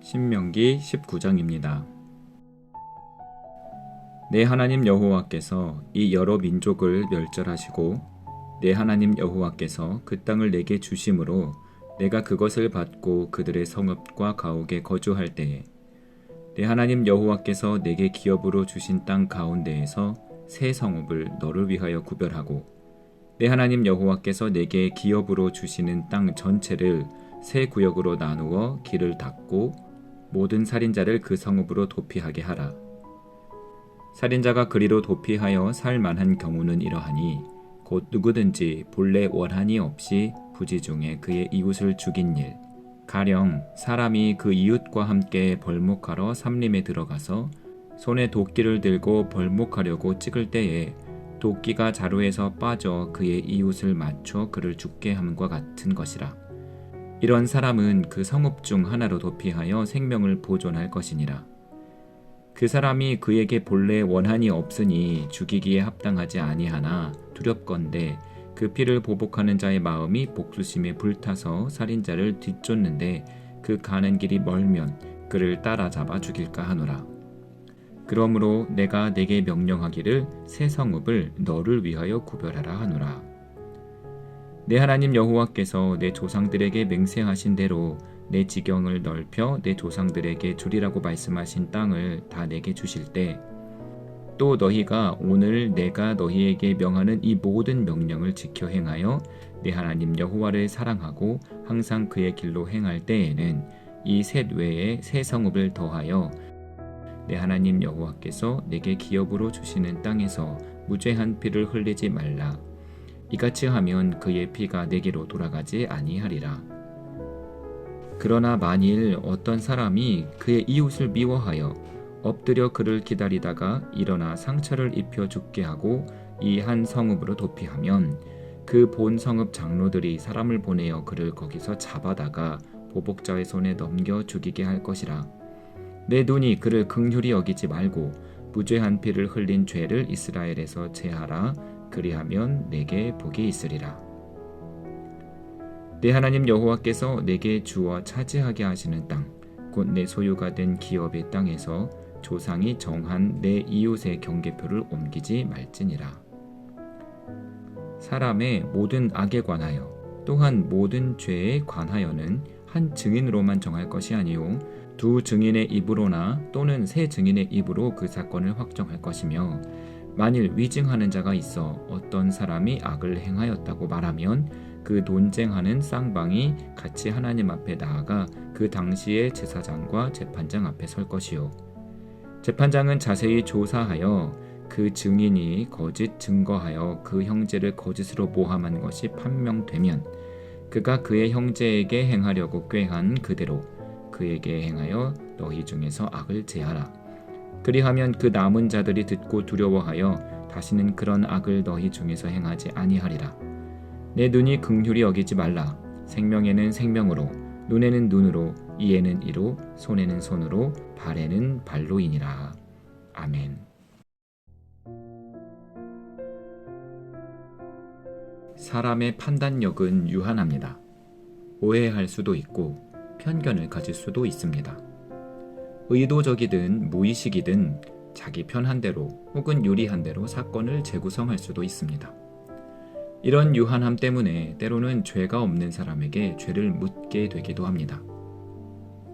신명기 19장입니다. 내 하나님 여호와께서 이 여러 민족을 멸절하시고 내 하나님 여호와께서 그 땅을 내게 주심으로 내가 그것을 받고 그들의 성읍과 가옥에 거주할 때에 내 하나님 여호와께서 내게 기업으로 주신 땅 가운데에서 새 성읍을 너를 위하여 구별하고 내 하나님 여호와께서 내게 기업으로 주시는 땅 전체를 새 구역으로 나누어 길을 닦고 모든 살인자를 그 성읍으로 도피하게 하라. 살인자가 그리로 도피하여 살 만한 경우는 이러하니 곧 누구든지 본래 원한이 없이 부지 중에 그의 이웃을 죽인 일, 가령 사람이 그 이웃과 함께 벌목하러 삼림에 들어가서 손에 도끼를 들고 벌목하려고 찍을 때에 도끼가 자루에서 빠져 그의 이웃을 맞춰 그를 죽게 함과 같은 것이라. 이런 사람은 그 성읍 중 하나로 도피하여 생명을 보존할 것이니라. 그 사람이 그에게 본래 원한이 없으니 죽이기에 합당하지 아니하나 두렵건대 그 피를 보복하는 자의 마음이 복수심에 불타서 살인자를 뒤쫓는데 그 가는 길이 멀면 그를 따라잡아 죽일까 하노라. 그러므로 내가 네게 명령하기를 새 성읍을 너를 위하여 구별하라 하노라. 내 하나님 여호와께서 내 조상들에게 맹세하신 대로 내 지경을 넓혀 내 조상들에게 주리라고 말씀하신 땅을 다 내게 주실 때 또 너희가 오늘 내가 너희에게 명하는 이 모든 명령을 지켜 행하여 내 하나님 여호와를 사랑하고 항상 그의 길로 행할 때에는 이 셋 외에 새 성읍을 더하여 내 하나님 여호와께서 내게 기업으로 주시는 땅에서 무죄한 피를 흘리지 말라. 이같이 하면 그의 피가 내게로 돌아가지 아니하리라. 그러나 만일 어떤 사람이 그의 이웃을 미워하여 엎드려 그를 기다리다가 일어나 상처를 입혀 죽게 하고 이 한 성읍으로 도피하면 그 본 성읍 장로들이 사람을 보내어 그를 거기서 잡아다가 보복자의 손에 넘겨 죽이게 할 것이라. 내 눈이 그를 긍휼히 여기지 말고 무죄한 피를 흘린 죄를 이스라엘에서 제하라. 그리하면 내게 복이 있으리라. 내 하나님 여호와께서 내게 주어 차지하게 하시는 땅, 곧 내 소유가 된 기업의 땅에서 조상이 정한 내 이웃의 경계표를 옮기지 말지니라. 사람의 모든 악에 관하여 또한 모든 죄에 관하여는 한 증인으로만 정할 것이 아니요 두 증인의 입으로나 또는 세 증인의 입으로 그 사건을 확정할 것이며 만일 위증하는 자가 있어 어떤 사람이 악을 행하였다고 말하면 그 논쟁하는 쌍방이 같이 하나님 앞에 나아가 그 당시의 제사장과 재판장 앞에 설 것이요 재판장은 자세히 조사하여 그 증인이 거짓 증거하여 그 형제를 거짓으로 모함한 것이 판명되면 그가 그의 형제에게 행하려고 꾀한 그대로 그에게 행하여 너희 중에서 악을 제하라. 그리하면 그 남은 자들이 듣고 두려워하여 다시는 그런 악을 너희 중에서 행하지 아니하리라. 내 눈이 긍휼히 여기지 말라. 생명에는 생명으로, 눈에는 눈으로, 이에는 이로, 손에는 손으로, 발에는 발로이니라. 아멘. 사람의 판단력은 유한합니다. 오해할 수도 있고 편견을 가질 수도 있습니다. 의도적이든 무의식이든 자기 편한 대로 혹은 유리한 대로 사건을 재구성할 수도 있습니다. 이런 유한함 때문에 때로는 죄가 없는 사람에게 죄를 묻게 되기도 합니다.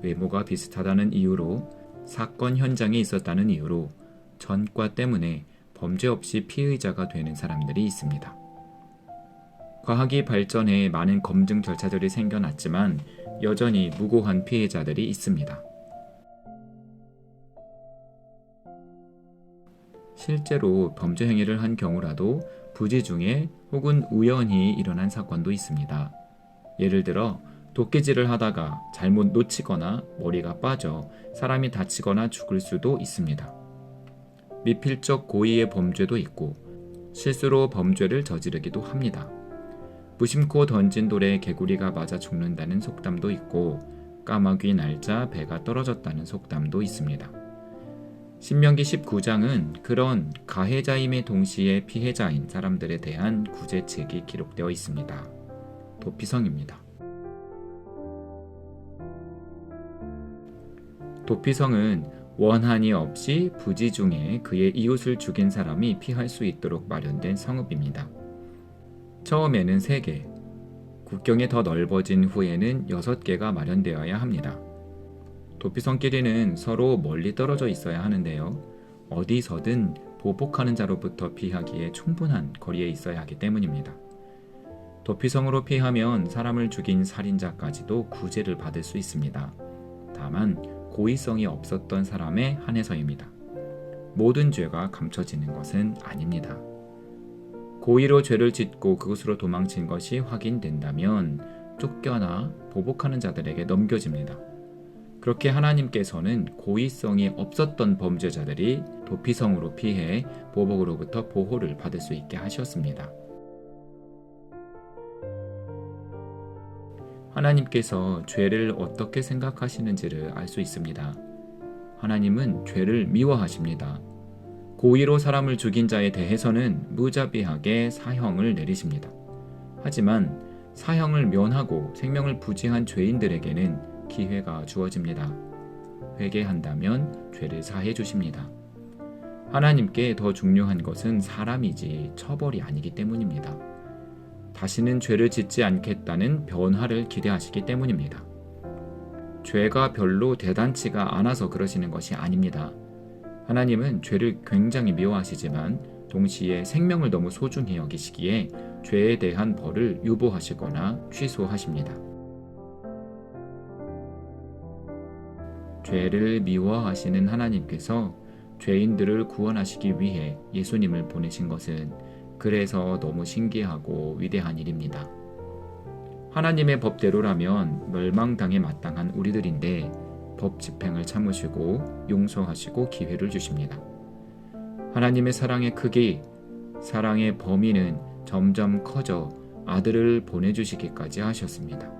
외모가 비슷하다는 이유로, 사건 현장에 있었다는 이유로 전과 때문에 범죄 없이 피의자가 되는 사람들이 있습니다. 과학이 발전해 많은 검증 절차들이 생겨났지만 여전히 무고한 피해자들이 있습니다. 실제로 범죄 행위를 한 경우라도 부지 중에 혹은 우연히 일어난 사건도 있습니다. 예를 들어 도끼질을 하다가 잘못 놓치거나 머리가 빠져 사람이 다치거나 죽을 수도 있습니다. 미필적 고의의 범죄도 있고 실수로 범죄를 저지르기도 합니다. 무심코 던진 돌에 개구리가 맞아 죽는다는 속담도 있고 까마귀 날자 배가 떨어졌다는 속담도 있습니다. 신명기 19장은 그런 가해자임의 동시에 피해자인 사람들에 대한 구제책이 기록되어 있습니다. 도피성입니다. 도피성은 원한이 없이 부지 중에 그의 이웃을 죽인 사람이 피할 수 있도록 마련된 성읍입니다. 처음에는 3개, 국경이 더 넓어진 후에는 6개가 마련되어야 합니다. 도피성끼리는 서로 멀리 떨어져 있어야 하는데요. 어디서든 보복하는 자로부터 피하기에 충분한 거리에 있어야 하기 때문입니다. 도피성으로 피하면 사람을 죽인 살인자까지도 구제를 받을 수 있습니다. 다만 고의성이 없었던 사람에 한해서입니다. 모든 죄가 감춰지는 것은 아닙니다. 고의로 죄를 짓고 그곳으로 도망친 것이 확인된다면 쫓겨나 보복하는 자들에게 넘겨집니다. 그렇게 하나님께서는 고의성이 없었던 범죄자들이 도피성으로 피해 보복으로부터 보호를 받을 수 있게 하셨습니다. 하나님께서 죄를 어떻게 생각하시는지를 알 수 있습니다. 하나님은 죄를 미워하십니다. 고의로 사람을 죽인 자에 대해서는 무자비하게 사형을 내리십니다. 하지만 사형을 면하고 생명을 부지한 죄인들에게는 기회가 주어집니다. 회개한다면 죄를 사해 주십니다. 하나님께 더 중요한 것은 사람이지 처벌이 아니기 때문입니다. 다시는 죄를 짓지 않겠다는 변화를 기대하시기 때문입니다. 죄가 별로 대단치가 않아서 그러시는 것이 아닙니다. 하나님은 죄를 굉장히 미워하시지만 동시에 생명을 너무 소중히 여기시기에 죄에 대한 벌을 유보하시거나 취소하십니다. 죄를 미워하시는 하나님께서 죄인들을 구원하시기 위해 예수님을 보내신 것은 그래서 너무 신기하고 위대한 일입니다. 하나님의 법대로라면 멸망당에 마땅한 우리들인데 법 집행을 참으시고 용서하시고 기회를 주십니다. 하나님의 사랑의 크기, 사랑의 범위는 점점 커져 아들을 보내주시기까지 하셨습니다.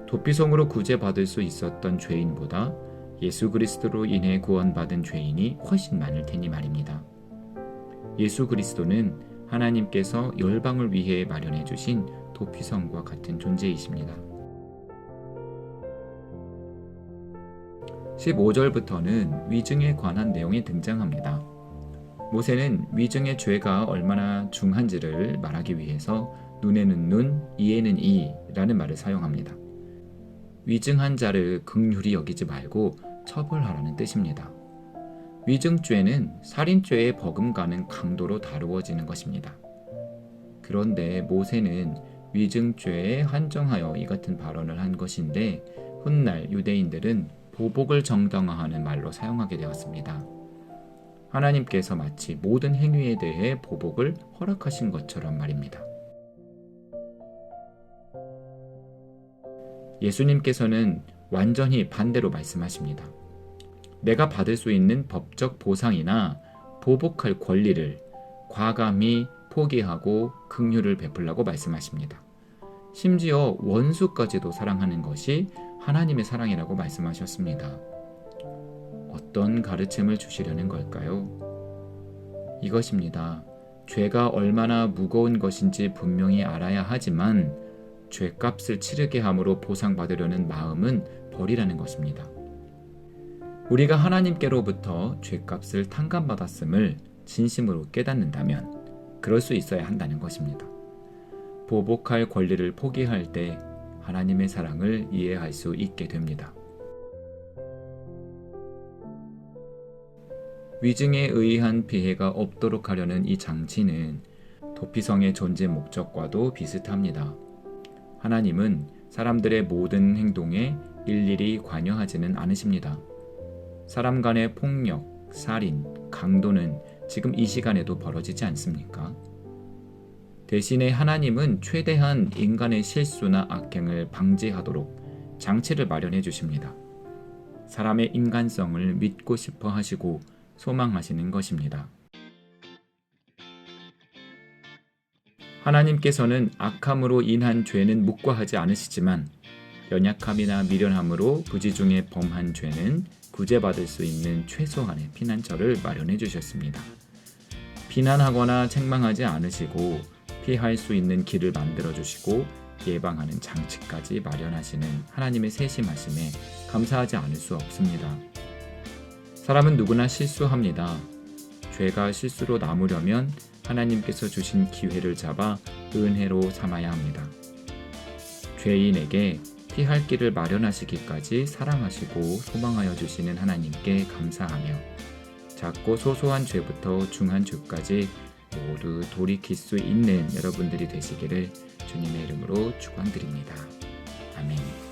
도피성으로 구제받을 수 있었던 죄인보다 예수 그리스도로 인해 구원받은 죄인이 훨씬 많을 테니 말입니다. 예수 그리스도는 하나님께서 열방을 위해 마련해 주신 도피성과 같은 존재이십니다. 15절부터는 위증에 관한 내용이 등장합니다. 모세는 위증의 죄가 얼마나 중한지를 말하기 위해서 눈에는 눈, 이에는 이라는 말을 사용합니다. 위증한 자를 긍휼히 여기지 말고 처벌하라는 뜻입니다. 위증죄는 살인죄에 버금가는 강도로 다루어지는 것입니다. 그런데 모세는 위증죄에 한정하여 이 같은 발언을 한 것인데 훗날 유대인들은 보복을 정당화하는 말로 사용하게 되었습니다. 하나님께서 마치 모든 행위에 대해 보복을 허락하신 것처럼 말입니다. 예수님께서는 완전히 반대로 말씀하십니다. 내가 받을 수 있는 법적 보상이나 보복할 권리를 과감히 포기하고 긍휼을 베풀라고 말씀하십니다. 심지어 원수까지도 사랑하는 것이 하나님의 사랑이라고 말씀하셨습니다. 어떤 가르침을 주시려는 걸까요? 이것입니다. 죄가 얼마나 무거운 것인지 분명히 알아야 하지만 죄값을 치르게 함으로 보상받으려는 마음은 버리라는 것입니다. 우리가 하나님께로부터 죄값을 탕감받았음을 진심으로 깨닫는다면 그럴 수 있어야 한다는 것입니다. 보복할 권리를 포기할 때 하나님의 사랑을 이해할 수 있게 됩니다. 위증에 의한 피해가 없도록 하려는 이 장치는 도피성의 존재 목적과도 비슷합니다. 하나님은 사람들의 모든 행동에 일일이 관여하지는 않으십니다. 사람 간의 폭력, 살인, 강도는 지금 이 시간에도 벌어지지 않습니까? 대신에 하나님은 최대한 인간의 실수나 악행을 방지하도록 장치를 마련해 주십니다. 사람의 인간성을 믿고 싶어 하시고 소망하시는 것입니다. 하나님께서는 악함으로 인한 죄는 묵과하지 않으시지만 연약함이나 미련함으로 부지 중에 범한 죄는 구제받을 수 있는 최소한의 피난처를 마련해 주셨습니다. 비난하거나 책망하지 않으시고 피할 수 있는 길을 만들어 주시고 예방하는 장치까지 마련하시는 하나님의 세심하심에 감사하지 않을 수 없습니다. 사람은 누구나 실수합니다. 죄가 실수로 남으려면 하나님께서 주신 기회를 잡아 은혜로 삼아야 합니다. 죄인에게 피할 길을 마련하시기까지 사랑하시고 소망하여 주시는 하나님께 감사하며 작고 소소한 죄부터 중한 죄까지 모두 돌이킬 수 있는 여러분들이 되시기를 주님의 이름으로 축원드립니다. 아멘.